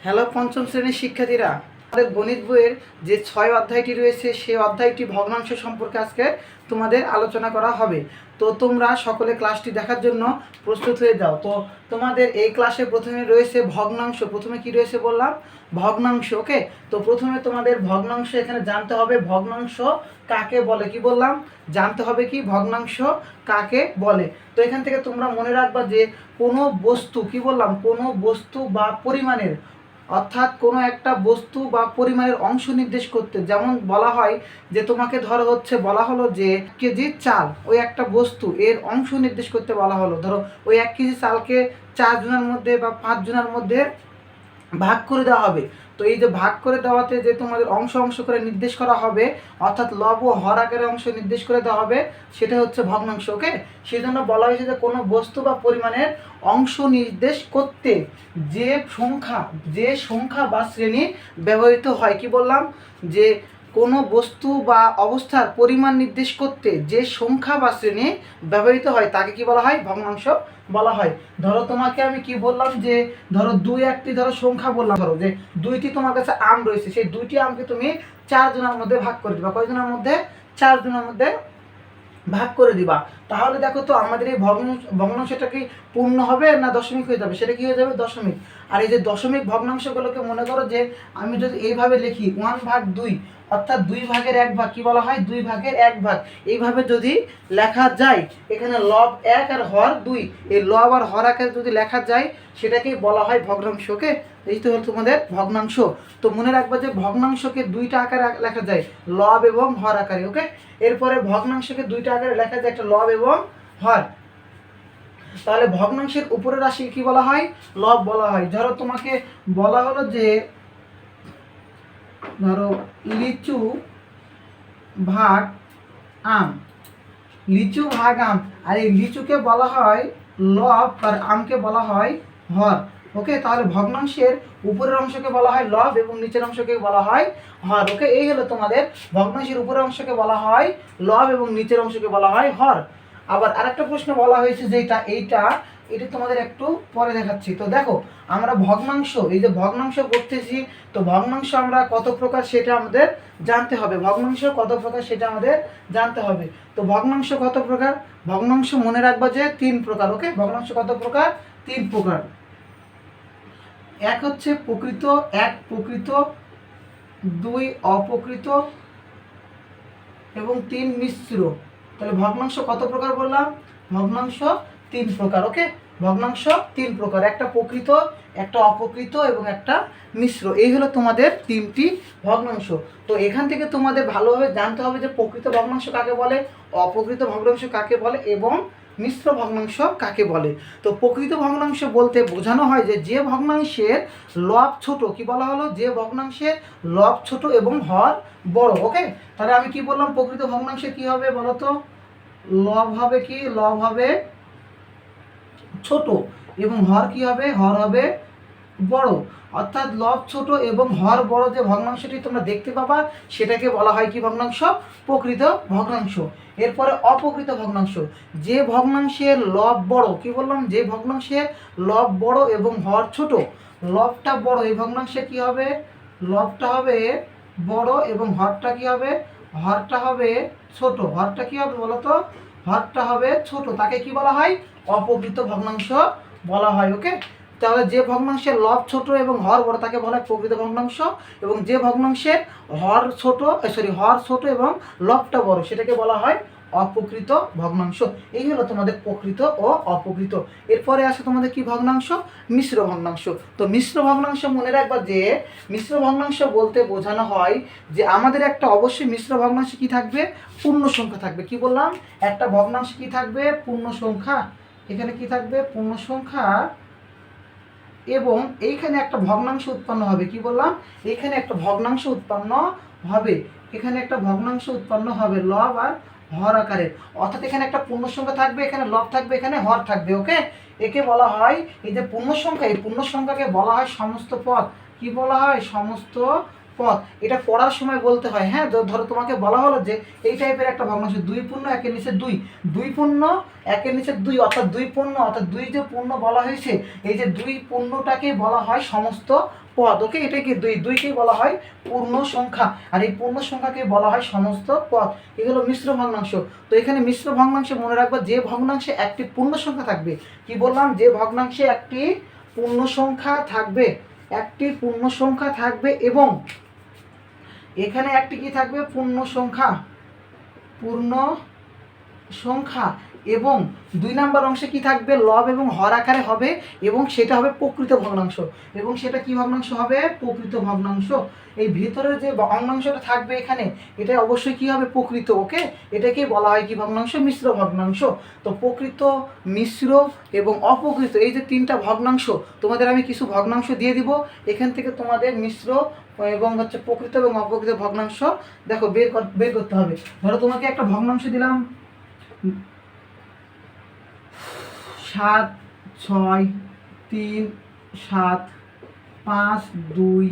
Hello পঞ্চম শ্রেণীর শিক্ষার্থীরা, আমাদের গণিত বইয়ের যে 6 অধ্যায়টি রয়েছে সেই অধ্যায়টি ভগ্নাংশ সম্পর্কে আজকে তোমাদের আলোচনা করা হবে। তো তোমরা সকলে ক্লাসটি দেখার জন্য প্রস্তুত হয়ে যাও। তো তোমাদের এই ক্লাসে প্রথমে রয়েছে ভগ্নাংশ। প্রথমে কি রয়েছে বললাম? ভগ্নাংশ। ওকে, তো প্রথমে তোমাদের ভগ্নাংশ এখানে জানতে হবে ভগ্নাংশ কাকে বলে। কি বললাম? জানতে হবে কি ভগ্নাংশ কাকে বলে। তো এখান থেকে তোমরা মনে রাখবা যে কোনো বস্তু, কি বললাম, কোনো বস্তু বা পরিমাণের, অর্থাৎ কোনো একটা বস্তু বা পরিমাণের অংশ নির্দেশ করতে, যেমন বলা হয় যে তোমাকে ধরো বলা হলো যে 1 কেজি চাল, ওই একটা বস্তু এর অংশ নির্দেশ করতে বলা হলো। ধরো ওই 1 কেজি চালকে 4 জনের মধ্যে বা 5 জনের মধ্যে ভাগ করে দেওয়া হবে। তো এই যে ভাগ করে দেওয়াতে যে তোমাদের অংশ অংশ করে নির্দেশ করা হবে, অর্থাৎ লব ও হর আকারে অংশ নির্দেশ করে দেওয়া হবে, সেটা হচ্ছে ভগ্নাংশ। ওকে, সেই জন্য বলা হয়েছে যে কোনো বস্তু বা পরিমাণের অংশ নির্দেশ করতে যে সংখ্যা বা শ্রেণী ব্যবহৃত হয়। কি বললাম? যে কোনো বস্তু বা অবস্থার পরিমাণ নির্দেশ করতে যে সংখ্যা বা শ্রেণী ব্যবহৃত হয় তাকে কি বলা হয়? ভগ্নাংশ বলা হয়। ধরো তোমাকে আমি কি বললাম যে ধরো 2 একটি ধরো সংখ্যা বললাম, ধরো যে 2টি তোমার কাছে আম রয়েছে, সেই 2টি আমকে তুমি 4 জনের মধ্যে ভাগ করে দিবা। কয়জনের মধ্যে? 4 জনের মধ্যে ভাগ করে দিবা। তাহলে দেখো তো আমাদের এই ভগ্নাংশটা কি পূর্ণ হবে না দশমিক হয়ে যাবে? সেটা কি হয়ে যাবে? দশমিক। আর এই যে দশমিক ভগ্নাংশগুলোকে মনে করো যে আমি যদি এইভাবে লিখি 1/2, অর্থাৎ 2 ভাগের 1 ভাগ, কি বলা হয়? 2 ভাগের 1 ভাগ। এইভাবে যদি লেখা যায়, এখানে লব 1 আর হর 2, এই লব আর হর আকারে যদি লেখা যায় সেটাকেই বলা হয় ভগ্নাংশ। ওকে, এই তো হলো তোমাদের ভগ্নাংশ। তো মনে রাখবা যে ভগ্নাংশকে 2টা আকারে লেখা যায়, লব এবং হর আকারে। ওকে, এরপরে ভগ্নাংশকে 2টা আকারে লেখা যায়, একটা লব এবং হর। তাহলে ভগ্নাংশের উপরের রাশি কি বলা হয়? লব বলা হয়। ধরো তোমাকে বলা হলো যে ধরো লিচু ভাগ আম, লিচু ভাগ আম, আর এই লিচুকে বলা হয় লব আর আমকে বলা হয় হর। ওকে, তাহলে ভগ্নাংশের উপরের অংশকে বলা হয় লব এবং নিচের অংশকে বলা হয় হর। ওকে, এই হলো তোমাদের ভগ্নাংশের উপরের অংশকে বলা হয় লব এবং নিচের অংশকে বলা হয় হর। আবার আরেকটা প্রশ্ন বলা হয়েছে যে এটা তোমাদের একটু পরে দেখাচ্ছি। তো দেখো, আমরা ভগ্নাংশ, এই যে ভগ্নাংশ করতেছি, তো ভগ্নাংশ আমরা কত প্রকার সেটা আমাদের জানতে হবে। ভগ্নাংশ কত প্রকার সেটা আমাদের জানতে হবে। তো ভগ্নাংশ কত প্রকার? ভগ্নাংশ মনে রাখবা যে 3 প্রকার। ওকে, ভগ্নাংশ কত প্রকার? 3 প্রকার। এক হচ্ছে প্রকৃত, 2 অপ্রকৃত এবং 3 মিশ্র। তাহলে ভগ্নাংশ কত প্রকার বললাম? ভগ্নাংশ 3 প্রকার। ওকে, ভগ্নাংশ 3 প্রকার, একটা প্রকৃত, একটা অপ্রকৃত এবং একটা মিশ্র। এই হলো তোমাদের 3টি ভগ্নাংশ। তো এখান থেকে তোমাদের ভালোভাবে জানতে হবে যে প্রকৃত ভগ্নাংশ কাকে বলে, অপ্রকৃত ভগ্নাংশ কাকে বলে এবং মিশ্র ভগ্নাংশ কাকে বলে। তো প্রকৃত ভগ্নাংশ বলতে বোঝানো হয় যে ভগ্নাংশের লব ছোট, কি বলা হলো? যে ভগ্নাংশের লব ছোট এবং হর বড়। ওকে, তাহলে আমি কি বললাম? প্রকৃত ভগ্নাংশে কি হবে বলো তো? লব হবে কি? লব হবে ছোট এবং হর কি হবে? হর হবে বড়। অর্থাৎ লব ছোট এবং হর বড় যে ভগ্নাংশটি তোমরা দেখতে পাবা সেটাকে বলা হয় কি ভগ্নাংশ? প্রকৃত ভগ্নাংশ। এরপরে অপ্রকৃত ভগ্নাংশ, যে ভগ্নাংশের লব বড়, কি বললাম? যে ভগ্নাংশের লব বড় এবং হর ছোট, লবটা বড়, এই ভগ্নাংশে কি হবে? লবটা হবে বড় এবং হরটা কি হবে? হরটা হবে ছোট। হরটা কি হবে বলো তো? হরটা হবে ছোট। তাকে কি বলা হয়? অপ্রকৃত ভগ্নাংশ বলা হয়। ওকে, তাহলে যে ভগ্নাংশের লব ছোট এবং হর বড় তাকে বলা হয় প্রকৃত ভগ্নাংশ, এবং যে ভগ্নাংশের হর ছোট এবং লবটা বড় সেটাকে বলা হয় অপ্রকৃত ভগ্নাংশ। এই হলো তোমাদের প্রকৃত ও অপ্রকৃত। এরপরে আসে তোমাদের কি ভগ্নাংশ? মিশ্র ভগ্নাংশ। তো মিশ্র ভগ্নাংশ মনে রাখবা যে মিশ্র ভগ্নাংশ বলতে বোঝানো হয় যে আমাদের একটা অবশ্যই মিশ্র ভগ্নাংশে কি থাকবে? পূর্ণ সংখ্যা থাকবে। কি বললাম? একটা ভগ্নাংশে কি থাকবে? পূর্ণ সংখ্যা। এখানে কি থাকবে? পূর্ণ সংখ্যা। এবং এইখানে একটা ভগ্নাংশ উৎপন্ন হবে। কি বললাম? এইখানে একটা ভগ্নাংশ উৎপন্ন হবে। এখানে একটা ভগ্নাংশ উৎপন্ন হবে লব আর হর আকারে। অর্থাৎ এখানে একটা পূর্ণ সংখ্যা থাকবে, এখানে লব থাকবে, এখানে হর থাকবে। ওকে, একে বলা হয়, এই যে পূর্ণ সংখ্যা, এই পূর্ণ সংখ্যাকে বলা হয় সমস্ত পদ। কি বলা হয়? সমস্ত পদ, এটা পড়ার সময় বলতে হয়। হ্যাঁ, ধরো তোমাকে বলা হলো যে এই টাইপের একটা ভগ্নাংশ 2 পূর্ণ 1 এর নিচে 2, 2 পূর্ণ 1 এর নিচে 2, অর্থাৎ 2 পূর্ণ, অর্থাৎ 2 যে পূর্ণ বলা হয়েছে, এই যে 2 পূর্ণটাকে বলা হয় সমস্ত পদ। ওকে, এটাকে 2কেই বলা হয় পূর্ণ সংখ্যা, আর এই পূর্ণ সংখ্যাকে বলা হয় সমস্ত পদ। এগুলো মিশ্র ভগ্নাংশ। তো এখানে মিশ্র ভগ্নাংশে মনে রাখবা, যে ভগ্নাংশে একটি পূর্ণ সংখ্যা থাকবে, কি বললাম, যে ভগ্নাংশে একটি পূর্ণ সংখ্যা থাকবে, একটি পূর্ণ সংখ্যা থাকবে, এবং এখানে একটি কি থাকবে, পূর্ণ সংখ্যা, পূর্ণ সংখ্যা, এবং 2 নম্বর অংশে কি থাকবে, লব এবং হর আকারে হবে, এবং সেটা হবে প্রকৃত ভগ্নাংশ, এবং সেটা কি ভগ্নাংশ হবে, প্রকৃত ভগ্নাংশ। এই ভিতরের যে ভগ্নাংশটা থাকবে এখানে, এটা অবশ্যই কি হবে, প্রকৃত। ওকে, এটাকে বলা হয় কি ভগ্নাংশ, মিশ্র ভগ্নাংশ। তো প্রকৃত, মিশ্র এবং অপ্রকৃত, এই যে 3টা ভগ্নাংশ, তোমাদের আমি কিছু ভগ্নাংশ দিয়ে দিব, এখান থেকে তোমাদের মিশ্র এবং হচ্ছে প্রকৃত এবং অপ্রকৃত ভগ্নাংশ দেখো বের করতে হবে। ধরো তোমাকে একটা ভগ্নাংশ দিলাম 7 6 3 7 5 2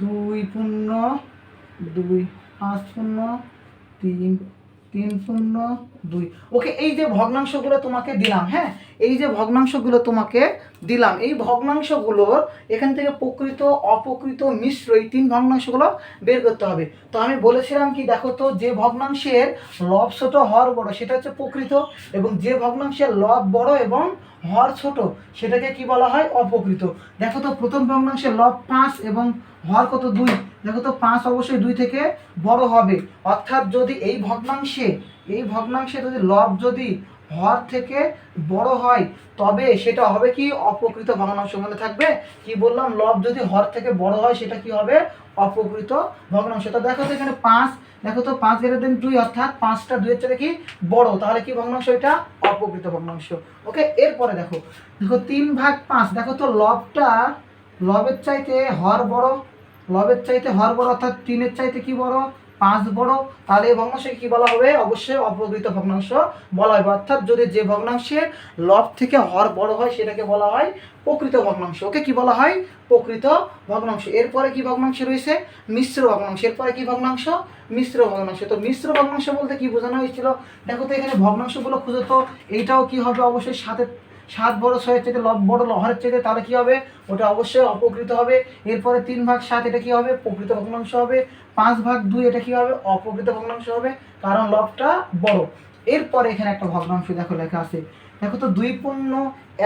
2 পূর্ণ 2 5 পূর্ণ 3 3 পূর্ণ 2। ওকে, এই যে ভগ্নাংশগুলো তোমাকে দিলাম, হ্যাঁ, এই যে ভগ্নাংশগুলো তোমাকে দিলাম, এই ভগ্নাংশগুলোর এখান থেকে প্রকৃত, অপ্রকৃত, মিশ্র, এই 3 ভগ্নাংশগুলো বের করতে হবে। তো আমি বলেছিলাম কি, দেখো তো, যে ভগ্নাংশের লব ছোট হর বড় সেটা হচ্ছে প্রকৃত, এবং যে ভগ্নাংশের লব বড় এবং হর ছোট সেটাকে কি বলা হয়, অপ্রকৃত। দেখো তো, প্রথম ভগ্নাংশের লব 5 এবং হর কত, 2। দেখো তো 5 অবশ্যই 2 থেকে বড় হবে, অর্থাৎ যদি এই ভগ্নাংশে যদি লব যদি হর থেকে বড় হয়, তবে সেটা হবে কি, অপ্রকৃত ভগ্নাংশ। মনে থাকবে কি বললাম, লব যদি হর থেকে বড় হয় সেটা কি হবে, অপ্রকৃত ভগ্নাংশ। তো দেখো তো এখানে 5, দেখো তো 5 > 2, অর্থাৎ 5টা 2 এর চেয়ে কি বড়, তাহলে কি ভগ্নাংশ, এটা অপ্রকৃত ভগ্নাংশ। ওকে, এরপরে দেখো, 3/5, দেখো তো লবের চাইতে হর বড়, লবের চাইতে হর বড়, অর্থাৎ 3-এর চাইতে কি বড়, 5 বড়, তাহলে এই ভগ্নাংশকে কি বলা হবে, অবশ্যই অপ্রকৃত ভগ্নাংশ বলা হবে। অর্থাৎ যদি যে ভগ্নাংশের লব থেকে হর বড় হয় সেটাকে বলা হয় প্রকৃত ভগ্নাংশ। ওকে, কি বলা হয়, প্রকৃত ভগ্নাংশ। এরপরে কি ভগ্নাংশ রয়েছে, মিশ্র ভগ্নাংশ। এরপরে কি ভগ্নাংশ, মিশ্র ভগ্নাংশ। তো মিশ্র ভগ্নাংশ বলতে কি বোঝানো হয়েছিল, দেখো তো এখানে ভগ্নাংশগুলো খুঁজো তো, এইটাও কি হবে, অবশ্যই 7 বড় 6-এর চাইতে লব বড় হরের চাইতে, তাহলে কি হবে, ওটা অবশ্যই অপ্রকৃত হবে। এরপরে 3/7, এটা কি হবে, প্রকৃত ভগ্নাংশ হবে। 5/2, এটা কি হবে, অপ্রকৃত ভগ্নাংশ হবে, কারণ লবটা বড়। এরপরে এখানে একটা ভগ্নাংশ দেখো লেখা আছে, দেখো তো 2 পূর্ণ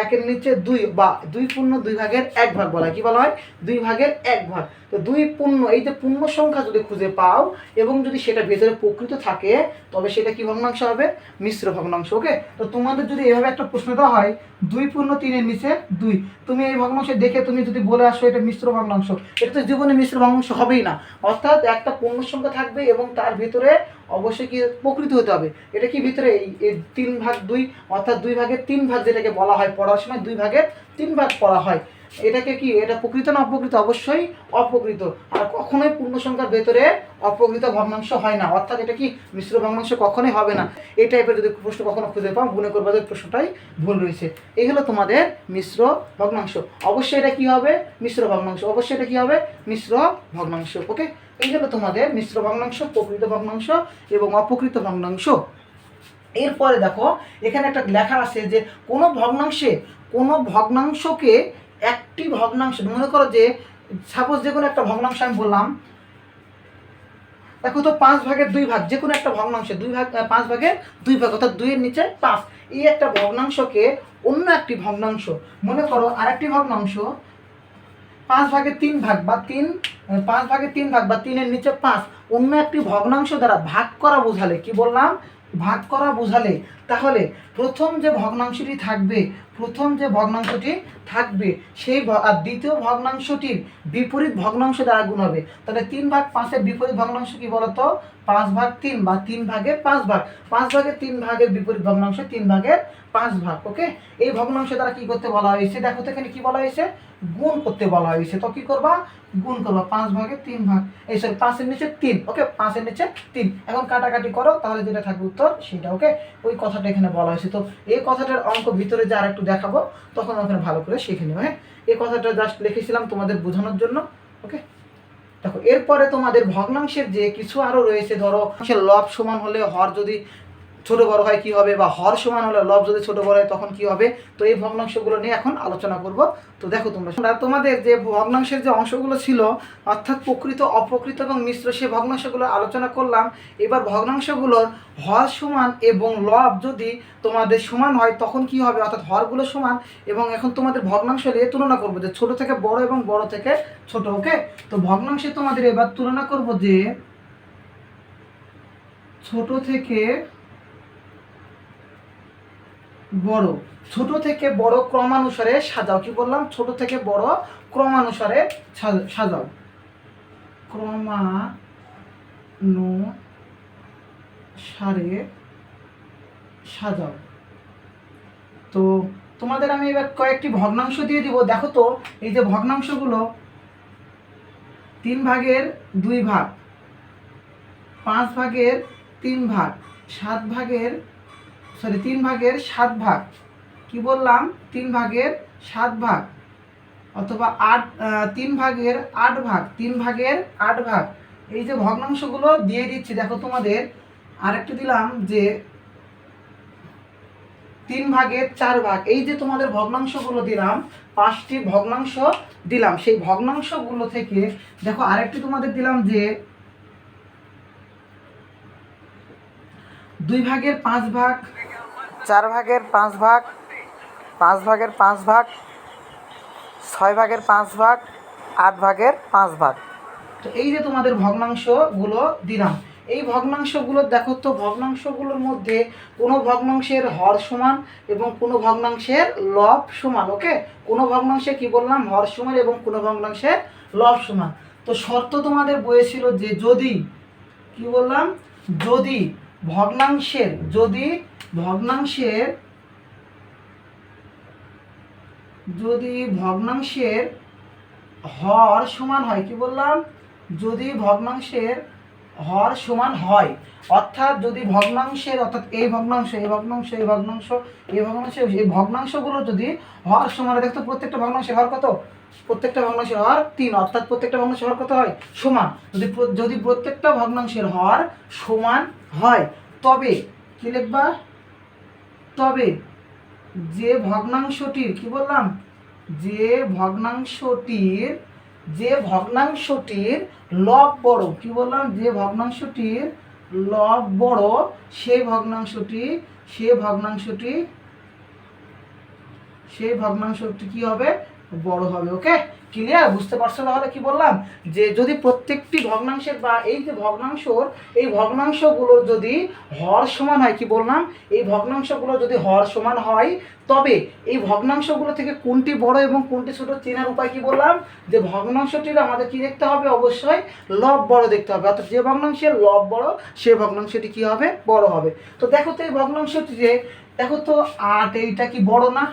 1 এর নিচে 2, বা 2 পূর্ণ 2/1 বলা হয়, কি বলা হয়, 2/1। তো 2 পূর্ণ, এই যে পূর্ণ সংখ্যা যদি খুঁজে পাও এবং যদি সেটা ভেতরে প্রকৃত থাকে, তবে সেটা কি ভগ্নাংশ হবে, মিশ্র ভগ্নাংশ। ওকে, তো তোমাদের যদি এভাবে একটা প্রশ্ন দেওয়া হয়, 2 পূর্ণ 3 এর নিচে 2, তুমি এই ভগ্নাংশ দেখে তুমি যদি বলে আসো এটা মিশ্র ভগ্নাংশ, এটা তো জীবনে মিশ্র ভগ্নাংশ হবেই না। অর্থাৎ একটা পূর্ণ সংখ্যা থাকবে এবং তার ভিতরে অবশ্যই কি প্রকৃত হতে হবে। এটা কি ভিতরে এই 3/2, অর্থাৎ 2/3, যেটাকে বলা হয় পড়ার সময় 2/3 পড়া হয়, এটাকে কি, এটা প্রকৃত না অপ্রকৃত, অবশ্যই অপ্রকৃত। আর কখনোই পূর্ণ সংখ্যার ভেতরে অপ্রকৃত ভগ্নাংশ হয় না, অর্থাৎ এটা কি মিশ্র ভগ্নাংশ কখনোই হবে না। এই টাইপের যদি প্রশ্ন কখনো খুঁজে পাও, মনে করবে যে প্রশ্নটাই ভুল রয়েছে। এই হলো তোমাদের মিশ্র ভগ্নাংশ। অবশ্যই এটা কি হবে, মিশ্র ভগ্নাংশ, অবশ্যই এটা কি হবে, মিশ্র ভগ্নাংশ। ওকে, এই হলো তোমাদের মিশ্র ভগ্নাংশ, প্রকৃত ভগ্নাংশ এবং অপ্রকৃত ভগ্নাংশ। এরপরে দেখো এখানে একটা লেখা আছে যে কোনো ভগ্নাংশকে একটি ভগ্নাংশ, মনে করো যে সাপোজ যে কোনো একটা ভগ্নাংশ আমি বললাম, দেখো তো 5/2, যে কোনো একটা ভগ্নাংশ 5/2, অর্থাৎ 2 এর নিচে 5, এই একটা ভগ্নাংশকে অন্য একটি ভগ্নাংশ, মনে করো আরেকটি ভগ্নাংশ 5/3 বা 5/3 বা 3 এর নিচে 5, অন্য একটি ভগ্নাংশ দ্বারা ভাগ করা বোঝালে, কি বললাম, ভাগ করা বোঝালে, তাহলে প্রথম যে ভগ্নাংশটি থাকবে সেই আর দ্বিতীয় ভগ্নাংশটির বিপরীত ভগ্নাংশ দ্বারা গুণ হবে। তাহলে 3/5-এর বিপরীত ভগ্নাংশ কি বলতো, 5/3 বা 3/5। 5/3 বিপরীত ভগ্নাংশ 3/5। ওকে, এই ভগ্নাংশ দ্বারা কি করতে বলা হয়েছে, দেখো তো এখানে কি বলা হয়েছে, গুণ করতে বলা হয়েছে। তো কি করবা, গুণ করবা 5/3, এই সরি 5-এর নিচে 3। ওকে, 5-এর নিচে 3, এখন কাটাকাটি করো, তাহলে যেটা থাকবে উত্তর সেটা। ওকে, ওই কথাটা এখানে বলা হয়েছে। তো এই কথাটার অঙ্ক ভিতরে যে আর একটু দেখাবো, তখন ওখানে ভালো করে শিখে নেবে। হ্যাঁ, এই কথাটা জাস্ট লিখেছিলাম তোমাদের বোঝানোর জন্য। ওকে। দেখো এরপরে তোমাদের ভগ্নাংশের যে কিছু আরও রয়েছে, ধরো লব সমান হলে হর যদি ছোট বড় হয় কি হবে, বা হর সমান হলে লব যদি ছোট বড় হয় তখন কি হবে। তো এই ভগ্নাংশগুলো নিয়ে এখন আলোচনা করব। তো দেখো তোমরা তোমাদের যে ভগ্নাংশের যে অংশগুলো ছিল, অর্থাৎ প্রকৃত, অপ্রকৃত এবং মিশ্র, সে ভগ্নাংশগুলো আলোচনা করলাম। এবার ভগ্নাংশগুলোর হর সমান এবং লব যদি তোমাদের সমান হয় তখন কি হবে, অর্থাৎ হরগুলো সমান। এবং এখন তোমাদের ভগ্নাংশ নিয়ে তুলনা করবো যে ছোট থেকে বড় এবং বড় থেকে ছোট। ওকে, তো ভগ্নাংশে তোমাদের এবার তুলনা করব যে ছোট থেকে বড়, ছোট থেকে বড় ক্রমানুসারে সাজাও। কি বললাম, ছোট থেকে বড় ক্রমানুসারে সাজাও, ক্রমানুসারে সাজাও। তো তোমাদের আমি এবার কয়েকটি ভগ্নাংশ দিয়ে দিব। দেখো তো এই যে ভগ্নাংশগুলো 3 ভাগের 2 ভাগ, 5 ভাগের 3 ভাগ, 3 ভাগের 7 ভাগ, কি বললাম 3 ভাগের 7 ভাগ, অথবা 3 ভাগের 8 ভাগ, 3 ভাগের 8 ভাগ, এই যে ভগ্নাংশগুলো দিয়ে দিচ্ছি। দেখো তোমাদের আরেকটা দিলাম যে 3 ভাগের 4 ভাগ। এই যে তোমাদের ভগ্নাংশগুলো দিলাম, 5টি ভগ্নাংশ দিলাম। সেই ভগ্নাংশগুলো থেকে দেখো আরেকটি তোমাদের দিলাম যে 2 ভাগের 5 ভাগ, 4 ভাগের 5 ভাগ, 5 ভাগের 5 ভাগ, 6 ভাগের 5 ভাগ, 8 ভাগের 5 ভাগ। তো এই যে তোমাদের ভগ্নাংশগুলো দিলাম, এই ভগ্নাংশগুলো দেখো তো ভগ্নাংশগুলোর মধ্যে কোনো ভগ্নাংশের হর সমান এবং কোনো ভগ্নাংশের লব সমান। ওকে, কোনো ভগ্নাংশে কি বললাম হর সমান এবং কোনো ভগ্নাংশের লব সমান। তো শর্ত তোমাদের বইয়ে ছিল যে যদি, কি বললাম, যদি ভগ্নাংশের হর সমান হয়, কি বললাম, যদি ভগ্নাংশের হর সমান হয়, অর্থাৎ যদি ভগ্নাংশের, অর্থাৎ এই ভগ্নাংশ, এই ভগ্নাংশ, এই ভগ্নাংশ, এই ভগ্নাংশ, এই ভগ্নাংশগুলো যদি হর সমান, দেখতো প্রত্যেকটা ভগ্নাংশের হর কত, প্রত্যেকটা ভগ্নাংশের হর 3, অর্থাৎ প্রত্যেকটা ভগ্নাংশের হর কত হয়, সমান। যদি প্রত্যেকটা ভগ্নাংশের হর সমান হয় তবে কি লিখবা, তবে যে ভগ্নাংশটির, কি বললাম, যে ভগ্নাংশটির লব বড়, কি বললাম, যে ভগ্নাংশটির লব বড়, সেই ভগ্নাংশটি কি হবে, বড় হবে। ওকে, ক্লিয়ার, বুঝতে পারছো? তাহলে কি বললাম যে যদি প্রত্যেকটি ভগ্নাংশের বা এই যে এই ভগ্নাংশগুলোর যদি হর সমান হয়, কি বললাম, এই ভগ্নাংশগুলো যদি হর সমান হয় তবে এই ভগ্নাংশগুলো থেকে কোনটি বড় এবং কোনটি ছোট চেনার উপায় কি বললাম, যে ভগ্নাংশটির আমাদের কি দেখতে হবে, অবশ্যই লব বড় দেখতে হবে। অর্থাৎ যে ভগ্নাংশের লব বড় সে ভগ্নাংশটি কি হবে, বড় হবে। তো দেখো তো এই ভগ্নাংশটি যে, দেখো তো 8, এইটা কি বড় না,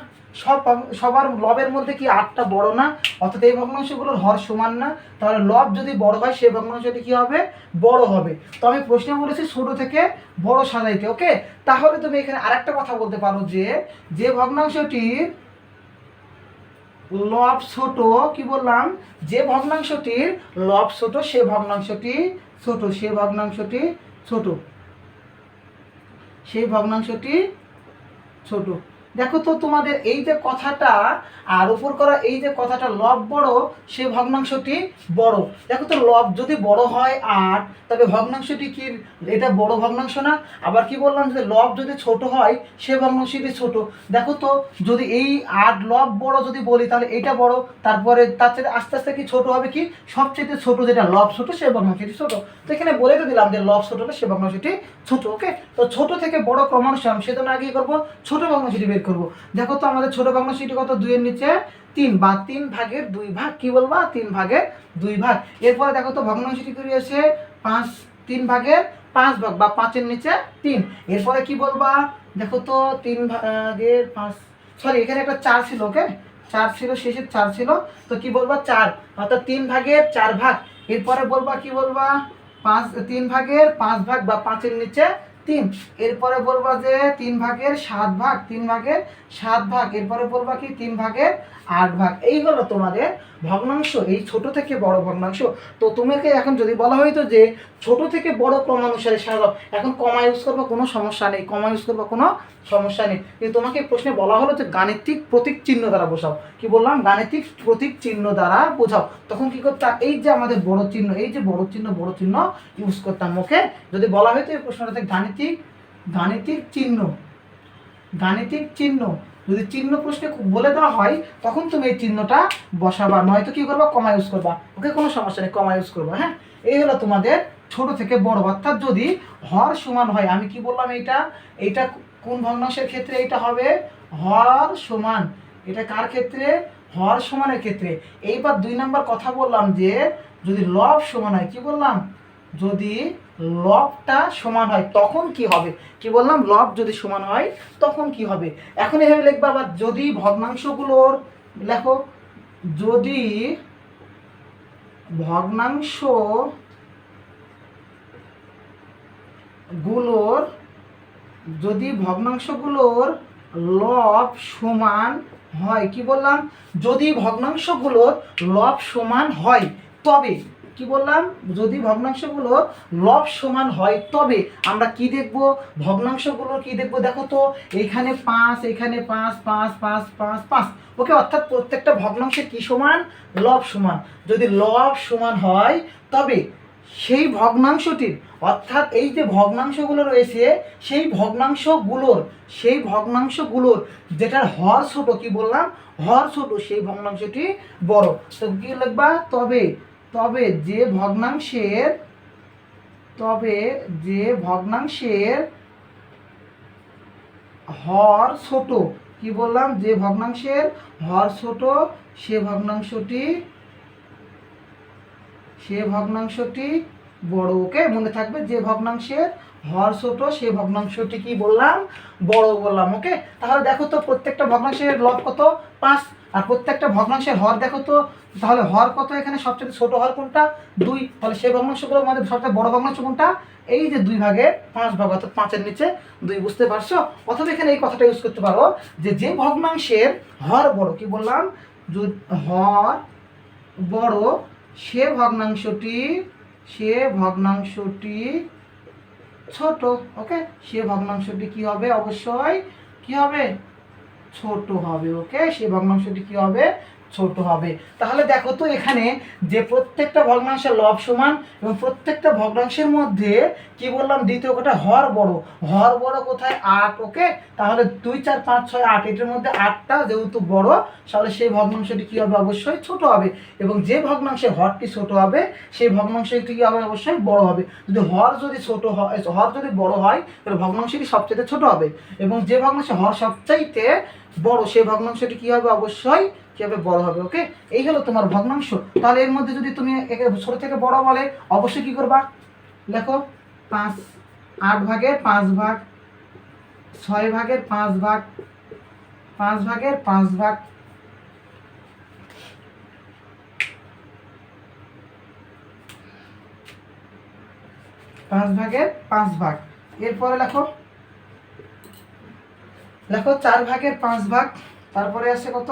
সবার লবের মধ্যে কি 8টা বড় না, অর্থাৎ এই ভগ্নাংশগুলোর হর সমান না। তাহলে লব যদি বড় হয় সেই ভগ্নাংশটি কি হবে, বড় হবে। তো আমি প্রশ্নে বলেছি ছোট থেকে বড় সাজাইতে। ওকে, তাহলে তুমি এখানে আরেকটা কথা বলতে পারো যে যে ভগ্নাংশটির লব ছোট, কি বললাম, যে ভগ্নাংশটির লব ছোট সে ভগ্নাংশটি ছোট, সেই ভগ্নাংশটি ছোট। দেখো তো তোমাদের এই যে কথাটা আর উপর করা এই যে কথাটা, লব বড় সে ভগ্নাংশটি বড়। দেখো তো লব যদি বড় হয় 8, তবে ভগ্নাংশটি কি, এটা বড় ভগ্নাংশ না। আবার কি বললাম যে লব যদি ছোট হয় সে ভগ্নাংশটি ছোট। দেখো তো যদি এই 8 লব বড় যদি বলি তাহলে এইটা বড়, তারপরে তার চেয়ে আস্তে আস্তে কি ছোট হবে, কি সবচেয়ে ছোট যেটা লব ছোট সে ভগ্নাংশটি ছোট। তো এখানে বলে তো দিলাম যে লব ছোট হলে সে ভগ্নাংশটি ছোট। ওকে, তো ছোট থেকে বড় ক্রমানুসারে সেজন্য আগে কি করবো, ছোট ভগ্নাংশটি বের করবো। দেখো তো আমাদের ছোট ভগ্নাংশটি কত, 2 এর নিচে 3 বা 3 ভাগের 2 ভাগ, কি বলবা, 3 ভাগের 2 ভাগ। এরপরে দেখো তো ভগ্নাংশটি কি রয়েছে 3 ভাগের 5 ভাগ বা 5 এর নিচে 3। এরপরে কি বলবা, দেখো তো 3 ভাগের 5, সরি এখানে একটা 4 ছিল। ওকে, 4 ছিল, শেষের 4 ছিল। তো কি বলবা 4, অর্থাৎ 3 ভাগের 4 ভাগ। এরপরে বলবা, কি বলবা, 3 ভাগের 5 ভাগ বা 5 এর নিচে 3। এরপরে বলবা যে 3 ভাগের 7 ভাগ, 3 ভাগের 7 ভাগ। এরপরে বলবা কি 3 ভাগের 8 ভাগ। এই হলো তোমাদের ভগ্নাংশ, এই ছোট থেকে বড় ভগ্নাংশ। তো তোমাকে এখন যদি বলা হইতো যে ছোট থেকে বড় ক্রমানুসারে সাজাও, এখন কমা ইউজ করবো, কোনো সমস্যা নেই, কমা ইউজ করবো, কোনো সমস্যা নেই। কিন্তু তোমাকে প্রশ্নে বলা হলো যে গাণিতিক প্রতীক চিহ্ন দ্বারা বোঝাও। কি বললাম? গাণিতিক প্রতীক চিহ্ন দ্বারা বোঝাও। তখন কি করতাম? এই যে আমাদের বড় চিহ্ন, এই যে বড় চিহ্ন ইউজ করতাম। ওকে, যদি বলা হয়তো এই প্রশ্নটাতে গাণিতিক চিহ্ন যদি চিহ্ন প্রশ্নে বলে দেওয়া হয়, তখন তুমি এই চিহ্নটা বসাবা, নয়তো কি করবা? কমা ইউজ করবা। ওকে, কোনো সমস্যা নেই, কমা ইউজ করবা। হ্যাঁ, এই হলো তোমাদের ছোট থেকে বড়। অর্থাৎ যদি হর সমান হয়, আমি কি বললাম? এইটা কোন ভগ্নাংশের ক্ষেত্রে এটা হবে? হর সমান। এটা কার ক্ষেত্রে? হর সমানের ক্ষেত্রে। এইবার 2 নাম্বার কথা বললাম যে যদি লব সমান হয়, কি বললাম? যদি লবটা সমান হয় তখন কি হবে? কি বললাম? লব যদি সমান হয় তখন কি হবে? এখন এভাবে লিখবা। আবার যদি ভগ্নাংশগুলোর, লেখো, যদি ভগ্নাংশগুলোর লব সমান হয়, কি বললাম? যদি ভগ্নাংশগুলোর লব সমান হয় তবে, কি বললাম? যদি ভগ্নাংশগুলোর লব সমান হয় তবে আমরা কি দেখব? ভগ্নাংশগুলোর কি দেখব? দেখো তো, এইখানে 5, এখানে 5, 5, 5, 5, 5। ওকে, অর্থাৎ প্রত্যেকটা ভগ্নাংশে কি সমান? লব সমান। যদি লব সমান হয় তবে সেই ভগ্নাংশটির, অর্থাৎ এই যে ভগ্নাংশগুলো রয়েছে সেই ভগ্নাংশগুলোর যেটার হর ছোট, কি বললাম? হর ছোট, সেই ভগ্নাংশটি বড়। তো কি লিখবা? তবে যে ভগ্নাংশের হর ছোট, কি বললাম? যে ভগ্নাংশের হর ছোট সে ভগ্নাংশটি বড়। ওকে, মনে থাকবে, যে ভগ্নাংশের হর ছোট সে ভগ্নাংশটি কি বললাম? বড় বললাম। ওকে, তাহলে দেখো তো প্রত্যেকটা ভগ্নাংশের লব কত? 5। আর প্রত্যেকটা ভগ্নাংশের হর দেখো তো, তাহলে হর কত? এখানে সবচেয়ে ছোট হর কোনটা? 2। তাহলে সেই ভগ্নাংশগুলোর মধ্যে সবচেয়ে বড় ভগ্নাংশ কোনটা? এই যে 2 ভাগের 5 ভাগ, অর্থাৎ 5-এর নিচে 2। বুঝতে পারছো? অথবা এখানে এই কথাটা ইউজ করতে পারো যে ভগ্নাংশের হর বড়, কি বললাম? হর বড় সে ভগ্নাংশটি ছোট। ওকে, সে ভগ্নাংশটি কি হবে? অবশ্যই কি হবে? ছোট হবে। ওকে, সে ভগ্নাংশটি কি হবে? ছোট হবে। তাহলে দেখো তো এখানে যে প্রত্যেকটা ভগ্নাংশের লব সমান এবং প্রত্যেকটা ভগ্নাংশের মধ্যে কি বললাম? দ্বিতীয় কথা, হর বড় কোথায়? 8। ওকে, তাহলে 2, 4, 5, 6, 8, এটার মধ্যে 8টা যেহেতু বড়, তাহলে সেই ভগ্নাংশটি কি হবে? অবশ্যই ছোট হবে। এবং যে ভগ্নাংশের হরটি ছোট হবে সেই ভগ্নাংশটি কি হবে? অবশ্যই বড় হবে। হর যদি বড় হয় তাহলে ভগ্নাংশটি সবচেয়ে ছোট হবে, এবং যে ভগ্নাংশের হর সবচাইতে বড় সেই ভগ্নাংশটি কি হবে? অবশ্যই কি হবে? বড় হবে। ওকে, এই হলো তোমার ভগ্নাংশ। তাহলে এর মধ্যে যদি তুমি একে ছোট থেকে বড় বলে, অবশ্যই কি করবা? লেখো, 5, 8 ভাগের 5 ভাগ, 6 ভাগের 5 ভাগ, 5 ভাগের 5 ভাগ, 5 ভাগের 5 ভাগ। এরপরে লেখো 4 ভাগের 5 ভাগ। তারপরে আছে কত?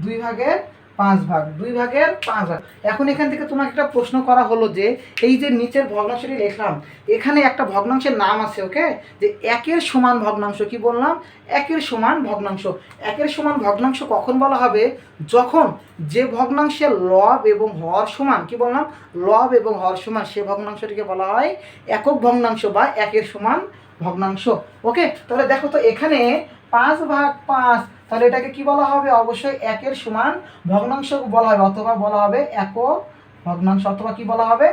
2 ভাগের 5 ভাগ, 2 ভাগের 5 ভাগ। এখন এখান থেকে তোমাকে একটা প্রশ্ন করা হলো যে এই যে নিচের ভগ্নাংশটি লিখলাম, এখানে একটা ভগ্নাংশের নাম আছে। ওকে, যে একের সমান ভগ্নাংশ। কি বললাম? একের সমান ভগ্নাংশ। একের সমান ভগ্নাংশ কখন বলা হবে? যখন যে ভগ্নাংশের লব এবং হর সমান, কি বললাম? লব এবং হর সমান, সে ভগ্নাংশটিকে বলা হয় একক ভগ্নাংশ বা একের সমান ভগ্নাংশ। ওকে, তাহলে দেখো তো এখানে 5 ভাগ 5, তাহলে এটাকে কি বলা হবে? অবশ্যই একের সমান ভগ্নাংশ বলা হবে, অথবা বলা হবে একক ভগ্নাংশ, অথবা কি বলা হবে?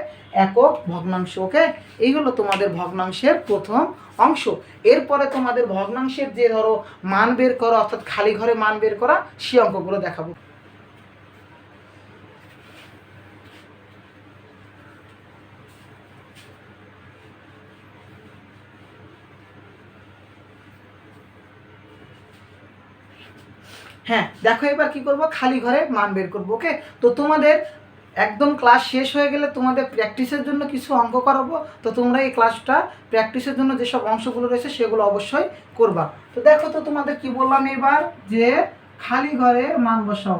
একক ভগ্নাংশ। ওকে, এই হলো তোমাদের ভগ্নাংশের প্রথম অংশ। এরপরে তোমাদের ভগ্নাংশের যে ধরো মান বের করা, অর্থাৎ খালি ঘরে মান বের করা, সেই অঙ্কগুলো দেখাবো। হ্যাঁ, দেখো এবার কি করব? খালি ঘরে মান বের করব। ওকে, তো তোমাদের একদম ক্লাস শেষ হয়ে গেলে তোমাদের প্র্যাকটিসের জন্য কিছু অঙ্ক করাবো। তো তোমরা এই ক্লাসটা প্র্যাকটিসের জন্য যেসব অংশগুলো রয়েছে সেগুলো অবশ্যই করবা। তো দেখো তো তোমাদের কি বললাম এবার, যে খালি ঘরে মান বসাও।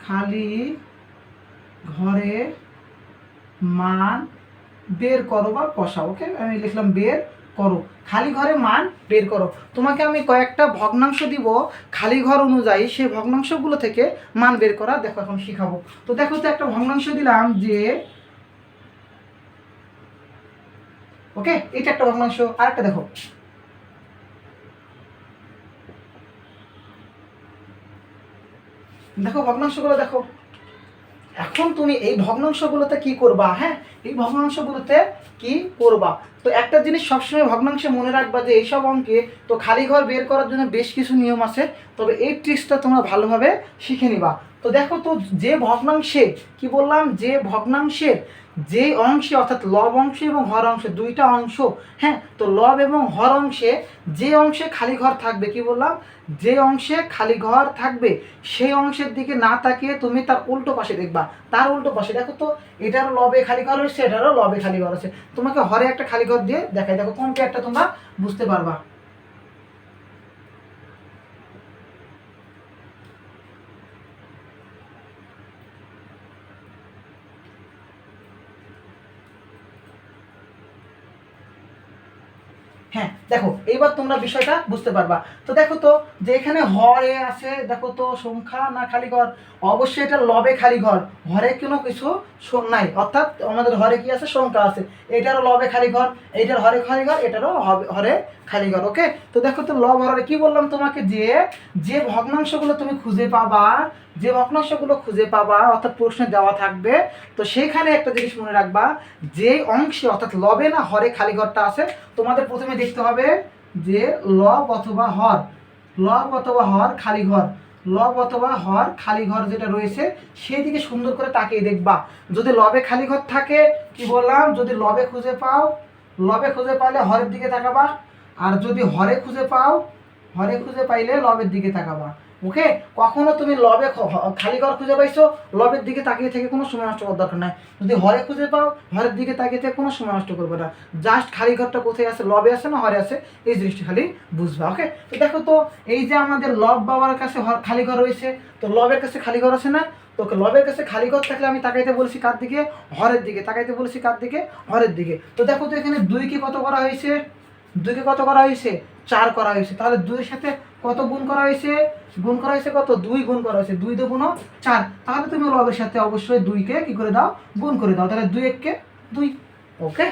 খালি ঘরে মান বের করো বা বসাও। ওকে, আমি লিখলাম বের করো, খালি ঘরে মান বের করো। তোমাকে আমি কয়েকটা ভগ্নাংশ দিব, খালি ঘর অনুযায়ী সেই ভগ্নাংশগুলো থেকে মান বের করা দেখো এখন শিখাবো। তো দেখো, তো একটা ভগ্নাংশ দিলাম যে, ওকে, এটা একটা ভগ্নাংশ। আরেকটা দেখো, দেখো ভগ্নাংশগুলো দেখো। এখন তুমি এই ভগ্নাংশগুলোতে কি করবা? হ্যাঁ, এই ভগ্নাংশগুলোতে কি করবা? তো একটা জিনিস সবসময় ভগ্নাংশে মনে রাখবা যে এইসব অঙ্কে তো খালি ঘর বের করার জন্য বেশ কিছু নিয়ম আছে, তবে এই ট্রিক্সটা তোমরা ভালোভাবে শিখে নিবা। তো দেখো, তো যে ভগ্নাংশে কি বললাম, যে ভগ্নাংশের যে অংশে অর্থাৎ লব অংশ এবং হর অংশ দুইটা অংশ, হ্যাঁ, তো লব এবং হর অংশে যে অংশে খালি ঘর থাকবে, কি বললাম, যে অংশে খালি ঘর থাকবে সেই অংশের দিকে না তাকিয়ে তুমি তার উল্টো পাশে দেখবা। তার উল্টো পাশে দেখো, তো এটারও লবে খালি ঘর হয়েছে, এটারও লবে খালি ঘর আছে। তোমাকে হরে একটা খালি ঘর দিয়ে দেখাই, দেখো কোনটা একটা তোমরা বুঝতে পারবা। হ্যাঁ দেখো, এইবার তোমরা বিষয়টা বুঝতে পারবা। তো দেখো, তো যে এখানে হরে আছে, দেখো তো সংখ্যা না খালি ঘর? অবশ্যই এটা লবে খালি ঘর, হরে কোনো কিছু নাই, অর্থাৎ আমাদের হরে কি আছে, সংখ্যা আছে। এটারও লবে খালি ঘর, এইটার হরে খালি ঘর, এটারও হরে খালি ঘর। ওকে, তো দেখো, তো লব হরে কি বললাম তোমাকে, যে যে ভগ্নাংশগুলো তুমি খুঁজে পাবা, যে ভগ্নাংশগুলো খুঁজে পাবা অর্থাৎ প্রশ্নে দেওয়া থাকবে, তো সেইখানে একটা জিনিস মনে রাখবা, যে অংশে অর্থাৎ লবে না হরে খালি ঘরটা আছে, তোমাদের প্রথমে দেখতে হবে যে লব অথবা হর, লব অথবা হর খালি ঘর, লব অথবা হর খালি ঘর যেটা রয়েছে সেই দিকে সুন্দর করে তাকিয়ে দেখবা। যদি লবে খালি ঘর থাকে, কি বললাম, যদি লবে খুঁজে পাও, লবে খুঁজে পাইলে হরের দিকে তাকাবা, আর যদি হরে খুঁজে পাও, হরে খুঁজে পাইলে লবের দিকে তাকাবা। ওকে, কখনো তুমি লবে খালি ঘর খুঁজে পাইছো, লবের দিকে তাকিয়ে থেকে কোনো সময় নষ্ট করার দরকার নাই। যদি হরে খুঁজে পাও, হরের দিকে তাকিয়ে থেকে কোনো সময় নষ্ট করবে না। জাস্ট খালি ঘরটা কোথায় আছে, লবে আছে না হরে আছে, এই জিনিসটা খালি বুঝবা। ওকে, তো দেখো, তো এই যে আমাদের লব বাবার কাছে খালি ঘর রয়েছে, তো লবের কাছে খালি ঘর আছে না? তো লবের কাছে খালি ঘর থাকলে আমি তাকাইতে বলেছি কার দিকে, হরের দিকে। তাকাইতে বলেছি কার দিকে, হরের দিকে। তো দেখো, তো এখানে দুইকে কত করা হয়েছে, দুইকে কত করা হয়েছে, 4 করা হয়েছে। তাহলে দুইয়ের সাথে কত গুণ করা হয়েছে, গুণ করা হয়েছে কত, 2 গুণ করা হয়েছে, 2 2 4। তাহলে তুমি লবের সাথে অবশ্যই 2কে কি করে দাও, গুণ করে দাও। তাহলে 2 1 2। ওকে,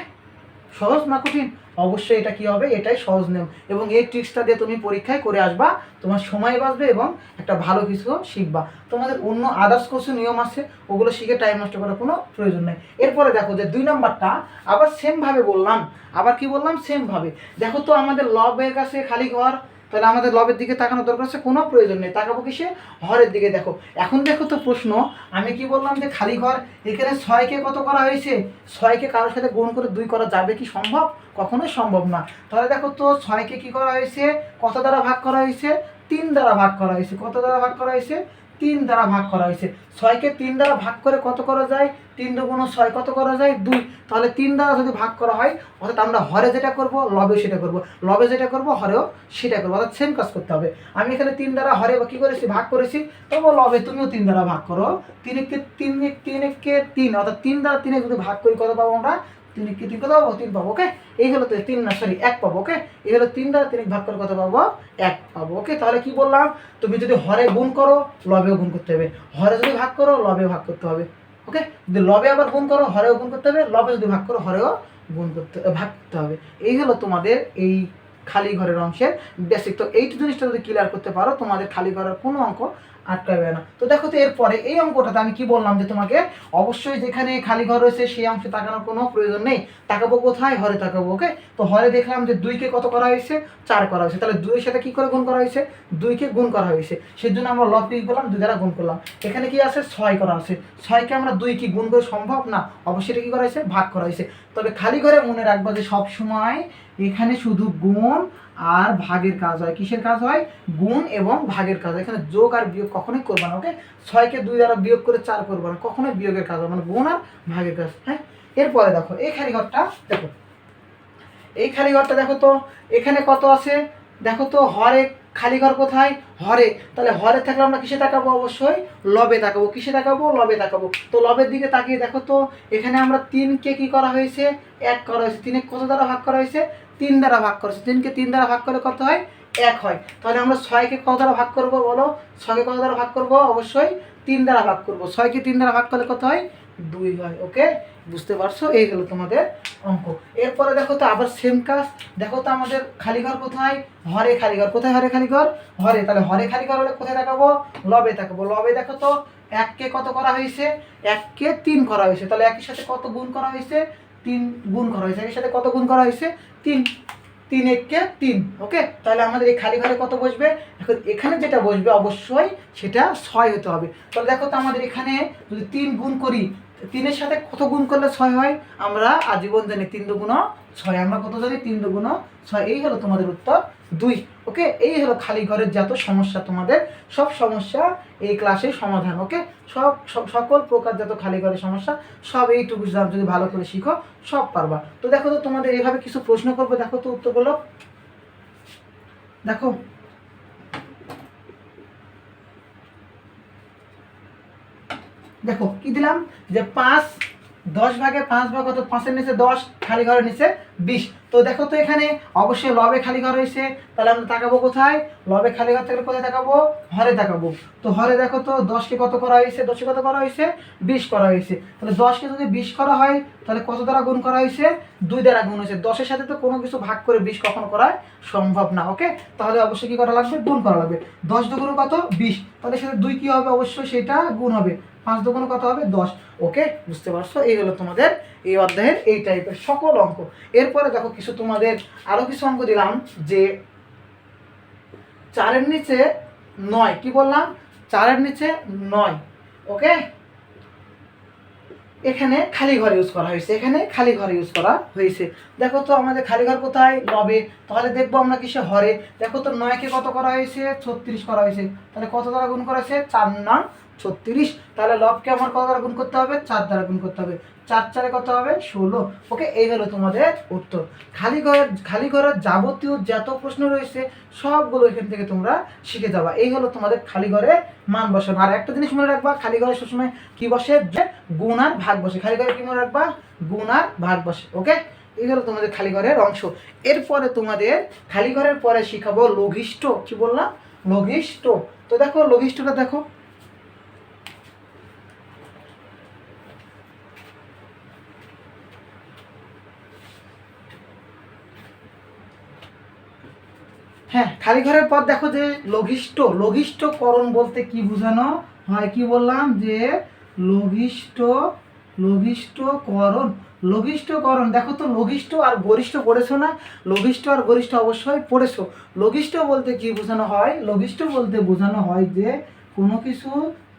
সহজ না কঠিন? অবশ্যই এটা কি হবে, এটাই সহজ নিয়ম, এবং এই ট্রিক্সটা দিয়ে তুমি পরীক্ষায় করে আসবা, তোমার সময় বাঁচবে এবং একটা ভালো কিছু শিখবা। তোমাদের অন্য আদার্স কিছু নিয়ম আছে, ওগুলো শিখে টাইম নষ্ট করার কোনো প্রয়োজন নেই। এরপরে দেখো যে 2 নাম্বারটা আবার সেমভাবে বললাম, আবার কি বললাম, সেমভাবে। দেখো, তো আমাদের লবের কাছে খালি ঘর, তাহলে আমাদের লবের দিকে তাকানোর দরকার আছে, কোনো প্রয়োজন নেই, তাকাবো কিসে, হরের দিকে। দেখো, এখন দেখো তো প্রশ্ন, আমি কি বললাম যে খালি ঘর, এখানে 6কে কত করা হয়েছে, 6কে কারোর সাথে গুণ করে 2 করা যাবে কি সম্ভব? কখনোই সম্ভব না। তাহলে দেখো, তো 6কে কি করা হয়েছে, কত দ্বারা ভাগ করা হয়েছে, 3 দ্বারা ভাগ করা হয়েছে। কত দ্বারা ভাগ করা হয়েছে, 3 দ্বারা ভাগ করা হয়েছে। 6কে 3 দ্বারা ভাগ করে কত করা যায়, 3 2 6 কত করা যায়, 2। তাহলে 3 দ্বারা যদি ভাগ করা হয়, অর্থাৎ আমরা হরে যেটা করব লবে সেটা করব, লবে যেটা করব হরেও সেটা করবো, অর্থাৎ সেম কাজ করতে হবে। আমি এখানে 3 দ্বারা হরে কি করেছি, ভাগ করেছি, তবু লবে তুমিও 3 দ্বারা ভাগ করো। 3 1 3 3 1 3, অর্থাৎ 3 দ্বারা 3 যদি ভাগ করি কত পাবো আমরা, 3 1 3 কত পাবো, 3 পাবো। ওকে, এই হলো তো 3 না, সরি 1 পাবো। ওকে, এই হলো 3 দ্বারা 3 ভাগ করে কত পাবো, 1 পাবো। ওকে, তাহলে কি বললাম, তুমি যদি হরে গুণ করো, লবেও গুণ করতে হবে, হরে যদি ভাগ করো, লবেও ভাগ করতে হবে। ওকে, যদি লবে আবার গুণ করো, হরেও গুণ করতে হবে, লবে যদি ভাগ করো, হরেও গুণ করতে ভাগ করতে হবে। এই হলো তোমাদের এই খালি ঘরের অংশের বেসিক। তো এই জিনিসটা যদি ক্লিয়ার করতে পারো, তোমাদের খালি ঘরের কোনো অঙ্ক আটকাবে না। তো দেখো, তো এরপরে এই অঙ্কটাতে আমি কি বললাম যে তোমাকে অবশ্যই যেখানে খালি ঘর রয়েছে সেই অংশে তাকানোর কোনো প্রয়োজন নেই, তাকাবো কোথায়, হরে তাকাবো। ওকে, তো হরে দেখলাম যে 2কে কত করা হয়েছে, 4 করা হয়েছে। তাহলে 2 এর সাথে কি করে গুণ করা হয়েছে, 2কে গুণ করা হয়েছে, সেই জন্য আমরা লব কি করলাম, 2 দ্বারা গুণ করলাম। এখানে কি আছে, 6 করা আছে, 6কে আমরা 2 কি গুণ করে সম্ভব না, অবশ্যই এটা কি করা হয়েছে, ভাগ করা হয়েছে। তবে খালি ঘরে মনে রাখবা যে সব সময় এখানে শুধু গুণ আর ভাগের কাজ হয়। কিসের কাজ হয়, গুণ এবং ভাগের কাজ। এখানে যোগ আর বিয়োগ কখনোই করবা না। ওকে, 6কে 2 দ্বারা বিয়োগ করে 4 করবা না, কখনোই বিয়োগের কাজ হবে, মানে গুণ আর ভাগের কাজ। হ্যাঁ, এরপরে দেখো এই খালি ঘরটা দেখো, এই খালি ঘরটা দেখো, তো এখানে কত আছে, দেখো তো হরে খালি ঘর কোথায়? হরে। তাহলে হরে থাকলে আমরা কিসে তাকাবো? অবশ্যই লবে তাকাবো। কিসে তাকাবো? লবে তাকাবো। তো লবের দিকে তাকিয়ে দেখো তো এখানে আমরা 3কে কি করা হয়েছে? 1 করা হয়েছে। 3 কত দ্বারা ভাগ করা হয়েছে? 3 দ্বারা ভাগ করা হয়েছে। 3কে 3 দ্বারা ভাগ করলে কত হয়? 1 হয়। তাহলে আমরা 6কে কত দ্বারা ভাগ করবো বলো? 6কে কত দ্বারা ভাগ করবো? অবশ্যই 3 দ্বারা ভাগ করবো। 6কে 3 দ্বারা ভাগ করলে কত হয়? 2 হয়। ওকে, বুঝতে পারছো? এই হলো তোমাদের অঙ্ক। এরপরে দেখো তো আবার সেম কাজ। দেখো তো আমাদের খালি ঘর কোথায়? হরে খালি ঘর। কোথায় হরে খালি ঘর? হরে। তাহলে হরে খালি ঘর হলে কোথায় তাকাবো? লবে তাকাবো। লবে দেখো তো 1কে কত করা হয়েছে? 1কে 3 করা হয়েছে। তাহলে একের সাথে কত গুণ করা হয়েছে? 3 গুণ করা হয়েছে। একের সাথে কত গুণ করা হয়েছে? 3। 3 1কে 3। ওকে, তাহলে আমাদের এই খালি ঘরে কত বসবে? এখন এখানে যেটা বসবে অবশ্যই সেটা 6 হতে হবে। তাহলে দেখো তো আমাদের এখানে যদি 3 গুণ করি, 3-এর সাথে কত গুণ করলে 6 হয়? আমরা আজীবন জানি 3 দুগুণ 6। আমরা কত জানি? 3 দুগুণ 6। এই হলো তোমাদের উত্তর 2। ওকে, এই হলো খালি ঘরের যত সমস্যা, তোমাদের সব সমস্যা এই ক্লাসে সমাধান। ওকে, সকল প্রকার যত খালি ঘরের সমস্যা সব এইটুকু যদি ভালো করে শিখো সব পারবা। তো দেখো তো তোমাদের এইভাবে কিছু প্রশ্ন করবে, দেখো তো উত্তরগুলো দেখো। দেখো কি দিলাম, যে 5 10 ভাগে 5 ভাগ কত? 5-এর নিচে 10, খালি ঘরের নিচে 20। তো দেখো তো এখানে অবশ্যই লবে খালি ঘর হয়েছে। তাহলে আমরা তাকাবো কোথায়? লবে খালি ঘর থাকলে কোথায় তাকাবো? হরে তাকাবো। তো হরে দেখো তো 10কে কত করা হয়েছে? 10কে কত করা হয়েছে? 20 করা হয়েছে। তাহলে 10কে যদি 20 করা হয় তাহলে কত দ্বারা গুণ করা হয়েছে? 2 দ্বারা গুণ হয়েছে। 10-এর সাথে তো কোনো কিছু ভাগ করে 20 কখনো করা সম্ভব না। ওকে, তাহলে অবশ্যই কি করা লাগবে? গুণ করা লাগবে। 10 দুগুণ কত? 20। তাহলে সাথে 2 কি হবে? অবশ্যই সেটা গুণ হবে। 5 দুগুণ কত হবে? 10। ওকে, বুঝতে পারছো? এই হলো তোমাদের এই অধ্যায়ের এই টাইপের সকল অঙ্ক। এরপরে দেখো কিছু তোমাদের আরো কিছু অঙ্ক দিলাম, যে 4-এর নিচে 9। কি বললাম? 4-এর নিচে 9। ওকে, এখানে খালি ঘর ইউজ করা হয়েছে। এখানে খালি ঘর ইউজ করা হয়েছে। দেখো তো আমাদের খালি ঘর কোথায়? লবে। তাহলে দেখবো আমরা কিসে? হরে। দেখো তো 9কে কত করা হয়েছে? 36 করা হয়েছে। তাহলে কত দ্বারা গুণ করা হয়েছে? 4 নং 36। তাহলে লবকে আমার কত দ্বারা গুণ করতে হবে? 4 দ্বারা গুণ করতে হবে। 4 4-এ কত হবে? 16। ওকে, এই হলো তোমাদের উত্তর। খালি ঘরের যাবতীয় যত প্রশ্ন রয়েছে সবগুলো এখান থেকে তোমরা শিখে যাবা। এই হলো তোমাদের খালি ঘরে মান বসানো। আর একটা জিনিস মনে রাখবা, খালি ঘরে সবসময় কি বসে? যে গুণ আর ভাগ বসে। খালি ঘরে কি মনে রাখবা? গুণ আর ভাগ বসে। ওকে, এই হলো তোমাদের খালি ঘরের অংশ। এরপরে তোমাদের খালি ঘরের পরে শিখাবো লঘিষ্ঠ। কি বললাম? লঘিষ্ঠ। তো দেখো লঘিষ্ঠটা দেখো। হ্যাঁ, খালি ঘরের পর দেখো যে লঘিষ্ঠকরণ বলতে কি বোঝানো হয়? কি বললাম? যে লঘিষ্ঠ লঘিষ্ঠকরণ। দেখো তো লঘিষ্ঠ আর গরিষ্ঠ পড়েছো না? লঘিষ্ঠ আর গরিষ্ঠ অবশ্যই পড়েছো। লঘিষ্ঠ বলতে কি বোঝানো হয়? লঘিষ্ঠ বলতে বোঝানো হয় যে কোনো কিছু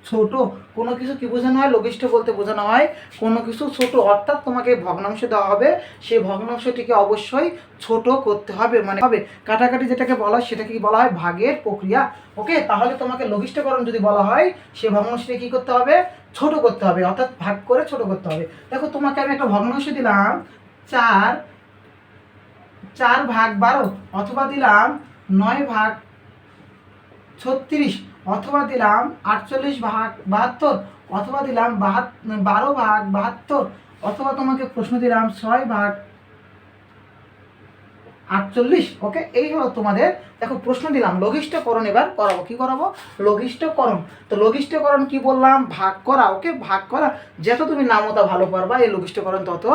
ছোট, কোনো কিছু কি বোঝানো হয়? লঘিষ্ঠ বলতে বোঝানো হয় কোনো কিছু ছোট, অর্থাৎ তোমাকে ভগ্নাংশ দেওয়া হবে, সেই ভগ্নাংশটিকে অবশ্যই ছোট করতে হবে। মানে হবে কাটাকাটি যেটাকে বলা হয় সেটাকে কি বলা হয়? ভাগের প্রক্রিয়া। ওকে, তাহলে তোমাকে লঘিষ্ঠকরণ যদি বলা হয় সেই ভগ্নাংশটি কি করতে হবে? ছোট করতে হবে, অর্থাৎ ভাগ করে ছোট করতে হবে। দেখো তোমাকে আমি একটা ভগ্নাংশ দিলাম 4 ভাগ 12, অথবা দিলাম 9 ভাগ 36, অথবা দিলাম 48 ভাগ 72, অথবা দিলাম 12 ভাগ 72, অথবা তোমাকে প্রশ্ন দিলাম 6 ভাগ 48। ওকে, এই হলো তোমাদের। দেখো প্রশ্ন দিলাম লঘিষ্ঠকরণ, এবার করাবো। কি করাবো? লঘিষ্ঠকরণ। তো লঘিষ্ঠকরণ কি বললাম? ভাগ করা। ওকে, ভাগ করা। যত তুমি নামতা ভালো পারবা এই লঘিষ্ঠকরণ তত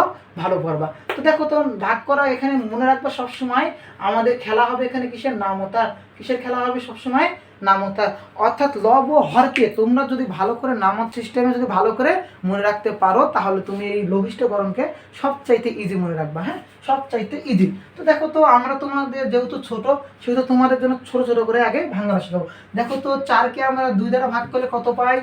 ভালো পারবা। তো দেখো তো ভাগ করা, এখানে মনে রাখবা সবসময় আমাদের খেলা হবে এখানে কিসের? নামতা। কিসের খেলা হবে সবসময়? নামতা। অর্থাৎ লব ও হরকে তোমরা যদি ভালো করে নামত সিস্টেমে যদি ভালো করে মনে রাখতে পারো তাহলে তুমি এই লঘিষ্ঠকরণকে সবচাইতে ইজি মনে রাখবা। হ্যাঁ, সবচাইতে ইজি। তো দেখো তো আমরা তোমাদের যেহেতু ছোট সেহেতু তোমাদের জন্য ছোট ছোট করে আগে ভাঙা শেখাবো। দেখো তো 4কে আমরা 2 দ্বারা ভাগ করলে কত পাই?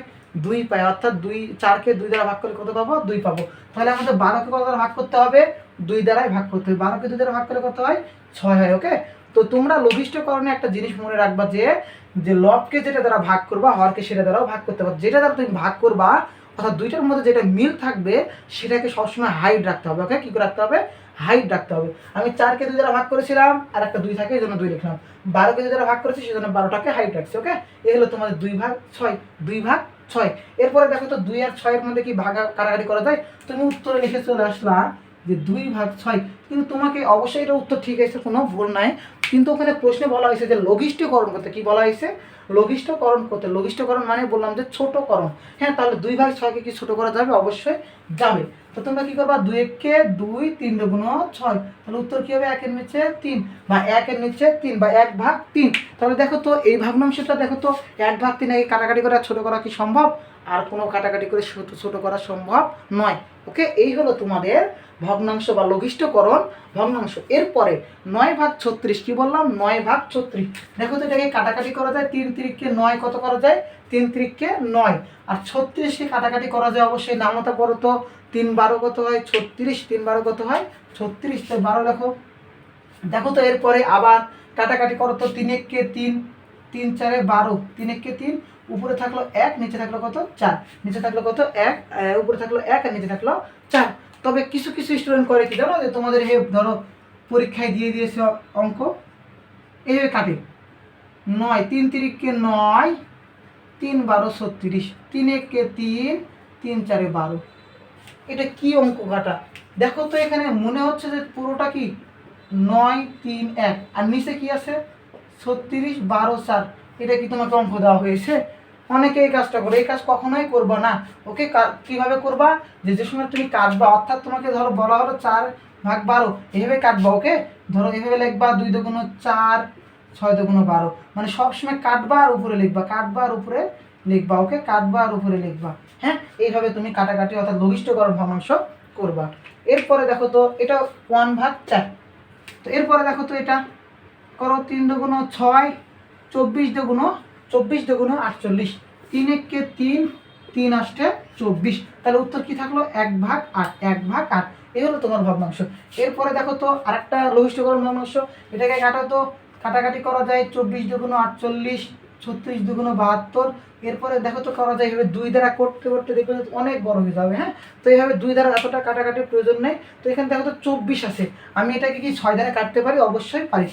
2 পাই। অর্থাৎ 4কে 2 দ্বারা ভাগ করলে কত পাবো? 2 পাবো। তাহলে আমাদের 12কে কত দ্বারা ভাগ করতে হবে? 2 দ্বারাই ভাগ করতে হবে। 12কে 2 দ্বারা ভাগ করলে কত হয়? 6 হয়। ওকে, তো তোমরা লঘিষ্ঠকরণে একটা জিনিস মনে রাখবা, যে লবকে যেটা দ্বারা ভাগ করবা হরকে সেটা দ্বারাও ভাগ করতে পারো। যেটা দ্বারা তুমি ভাগ করবা অর্থাৎ দুইটার মধ্যে যেটা মিল থাকবে সেটাকে সবসময় হাইড রাখতে হবে। ওকে, কি করে রাখতে হবে? হাইট রাখতে হবে। আমি 4কে 2 দ্বারা ভাগ করেছিলাম, আর একটা 2 থাকে এই জন্য 2 লিখলাম। 12কে 2 দ্বারা ভাগ করেছি সেজন্য 12টাকে হাইট রাখছি। ওকে, এই হলো তোমাদের 2/6, 2/6। এরপরে দেখো তো 2 আর 6 এর মধ্যে কি কাটাকাটি করা যায়? তুমি উত্তরে লিখে চলে আসলা যে 2/6, কিন্তু তোমাকে অবশ্যই এটা উত্তর ঠিক আছে, কোনো ভুল নাই। কিন্তু ওখানে প্রশ্নে বলা হয়েছে যে লঘিষ্ঠকরণ করতে। কি বলা হয়েছে? লঘিষ্ঠকরণ করতে। লঘিষ্ঠকরণ মানে বললাম যে ছোটকরণ। হ্যাঁ, তাহলে 2/6কে কি ছোট করা যাবে? অবশ্যই যাবে। তো তোমরা কি করবা? 2 2, 3 দুগুণ 6, তাহলে উত্তর কি হবে? 1-এর নিচে 3 বা 1-এর নিচে 3 বা 1/3। তাহলে দেখো তো এই ভগ্নাংশটা দেখো তো 1/3 এই কাটাকাটি করে ছোট করা কি সম্ভব? আর কোনো কাটাকাটি করে ছোট করা সম্ভব নয়। ওকে, এই হলো তোমাদের ভগ্নাংশ বা লঘিষ্ঠকরণ ভগ্নাংশ। এরপরে 9/36। কি বললাম? 9/36। দেখো তো এটাকে কাটাকাটি করা যায়। 3 3কে 9 কত করা যায়? 3 3কে 9। আর 36কে কাটাকাটি করা যায় অবশ্যই। নামতা পড়ো তো। 3 12 কত হয়? 36। 3 12 কত হয়? 36। তাই 12 লেখো। দেখো তো এরপরে আবার কাটাকাটি করো তো। 3 1কে 3, 3 4 12, 3 1কে 3, উপরে থাকলো 1, নিচে থাকলো কত? 4। নিচে থাকলো কত? 1, উপরে থাকলো 1 আর নিচে থাকলো 4। তবে কিছু কিছু স্টুডেন্ট করে কি জানো? যে তোমাদের ধরো পরীক্ষায় দিয়ে দিয়েছে অঙ্ক, এইভাবে কাটে। 9 3 3কে 9, 3 12 36, 3 1কে 3, 3 4 12। এটা কি অঙ্ক কাটা? দেখো তো এখানে মনে হচ্ছে যে পুরোটা কি 9 3 1, আর নিচে কি আছে? 36 12 4। এটা কি তোমাকে অঙ্ক দেওয়া হয়েছে? অনেকে এই কাজটা করে। এই কাজ কখনোই করবা না। ওকে, কিভাবে করবা? যে সময় তুমি কাটবা, অর্থাৎ তোমাকে ধরো বলা হলো 4/12, এভাবে কাটবা। ওকে, ধরো এভাবে লিখবা 2 দুগুণ 4, 6 দুগুণ 12। মানে সবসময় কাটবা আর উপরে লিখবা, কাটবা আর উপরে লিখবা। ওকে, কাটবা আর উপরে লিখবা। হ্যাঁ, এইভাবে তুমি কাটাকাটি অর্থাৎ লঘিষ্ঠকরণ ভগ্নাংশ করবা। এরপরে দেখো তো এটা 1/4। তো এরপরে দেখো তো এটা করো। 3 দুগুণ 6, 24 দুগুণ 48। 3 1কে 3, 3 8 24। তাহলে উত্তর কি থাকলো? 1/8, 1/8। এই হলো তোমার ভগ্নাংশ। এরপরে দেখো তো আরেকটা লঘিষ্ঠকরণ ভগ্নাংশ। এটাকে কাটো তো। কাটাকাটি করা যায়। 24 দুগুণ 48, 36 দুগুণ 72। এরপরে দেখো তো করা যায় এভাবে 2 দ্বারা করতে করতে দেখবে অনেক বড় হয়ে যাবে। হ্যাঁ, তো এইভাবে 2 দ্বারা এতটা কাটাকাটির প্রয়োজন নেই। তো এখানে দেখো তো 24 আছে। আমি এটাকে কি 6 দ্বারা কাটতে পারি? অবশ্যই পারি।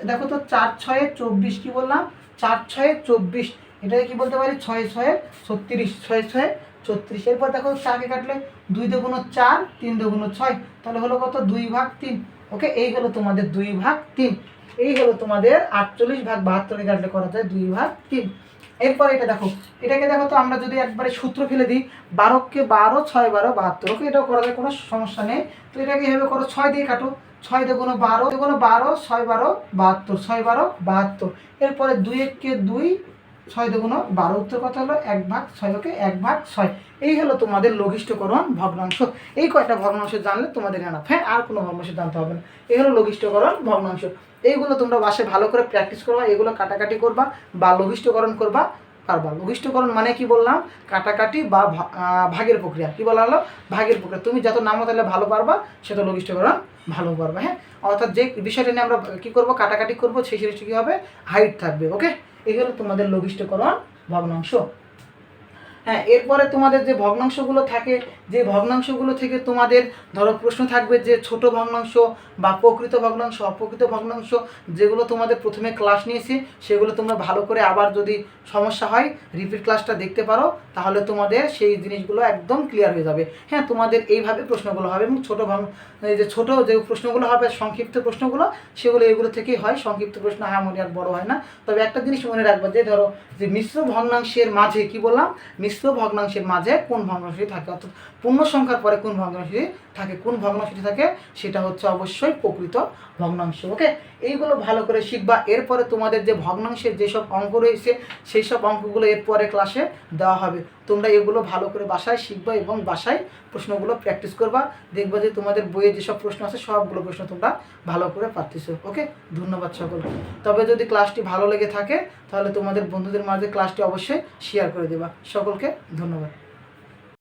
দেখো তো 4 6 24। কি বললাম? 4 6 24। এটাকে কি বলতে পারি? 6 6 36, 6 6 36। এরপর দেখো 4কে কাটলে 2 দুগুণ 4, 3 দুগুণ 6, তাহলে হলো কত? 2/3। ওকে, এই হলো তোমাদের 2/3। এই হলো তোমাদের 48/72 কাটলে করা যায় 2/3। এরপর এটা দেখো, এটাকে দেখো তো আমরা যদি একবারে সূত্র ফেলে দিই, 12কে 12, 6 12 72। ওকে, এটাও করা যায়, কোনো সমস্যা নেই। তো এটাকে এভাবে করো, 6 দিয়ে কাটো। 6 দুগুণ 12, 6 12 72, 6 12 72। এরপরে 2 1কে 2, 6 দুগুণ 12। উত্তর কত হলো? 1/6। ওকে, 1/6। এই হলো তোমাদের লঘিষ্ঠকরণ ভগ্নাংশ। এই কয়টা ভগ্নাংশ জানলে তোমাদের এনাফ। হ্যাঁ, আর কোনো ভগ্নাংশ জানতে হবে না। এই হলো লঘিষ্ঠকরণ ভগ্নাংশ। এইগুলো তোমরা বাসায় ভালো করে প্র্যাকটিস করবা, এগুলো কাটাকাটি করবা বা লঘিষ্ঠকরণ করবা পারবা। লঘিষ্ঠকরণ মানে কি বললাম? কাটাকাটি বা ভাগের প্রক্রিয়া। কি বলা হলো? ভাগের প্রক্রিয়া। তুমি যত নামো তাহলে ভালো পারবা, সেটা লঘিষ্ঠকরণ ভালো পারবা। হ্যাঁ, অর্থাৎ যে বিষয়টা নিয়ে আমরা কী করবো, কাটাকাটি করবো, সেই জিনিসটা কী হবে? হাইট থাকবে। ওকে, এই হলো তোমাদের লঘিষ্ঠকরণ ভগ্নাংশ। হ্যাঁ, এরপরে তোমাদের যে ভগ্নাংশগুলো থাকে, যে ভগ্নাংশগুলো থেকে তোমাদের ধরো প্রশ্ন থাকবে যে ছোট ভগ্নাংশ বা প্রকৃত ভগ্নাংশ, অপ্রকৃত ভগ্নাংশ, যেগুলো তোমাদের প্রথমে ক্লাস নিয়েছি সেগুলো তোমরা ভালো করে আবার যদি সমস্যা হয় রিপিট ক্লাসটা দেখতে পারো, তাহলে তোমাদের সেই জিনিসগুলো একদম ক্লিয়ার হয়ে যাবে। হ্যাঁ, তোমাদের এইভাবে প্রশ্নগুলো হবে। এবং এই যে ছোটো যে প্রশ্নগুলো হবে, সংক্ষিপ্ত প্রশ্নগুলো, সেগুলো এগুলো থেকেই হয়। সংক্ষিপ্ত প্রশ্ন মনে আর বড় হয় না। তবে একটা জিনিস মনে রাখবো, যে ধরো যে মিশ্র ভগ্নাংশের মাঝে, কি বললাম? মিশ্র ভগ্নাংশের মাঝে কোন ভগ্নাংশটি থাকে, অর্থাৎ পূর্ণ সংখ্যার পরে কোন ভগ্নাংশটি থাকে, কোন ভগ্নাংশটি থাকে, সেটা হচ্ছে অবশ্যই প্রকৃত ভগ্নাংশ। ওকে, এইগুলো ভালো করে শিখবা। এরপরে তোমাদের যে ভগ্নাংশের যেসব অঙ্ক রয়েছে সেই সব অঙ্কগুলো এরপরে ক্লাসে দেওয়া হবে। তোমরা এগুলো ভালো করে বাসায় শিখবা এবং বাসায় প্রশ্নগুলো প্র্যাকটিস করবা। দেখবা যে তোমাদের বইয়ে যেসব প্রশ্ন আছে সবগুলো প্রশ্ন তোমরা ভালো করে পারতেছো। ওকে, ধন্যবাদ সকলকে। তবে যদি ক্লাসটি ভালো লেগে থাকে তাহলে তোমাদের বন্ধুদের মাঝে ক্লাসটি অবশ্যই শেয়ার করে দেবা। সকলকে ধন্যবাদ।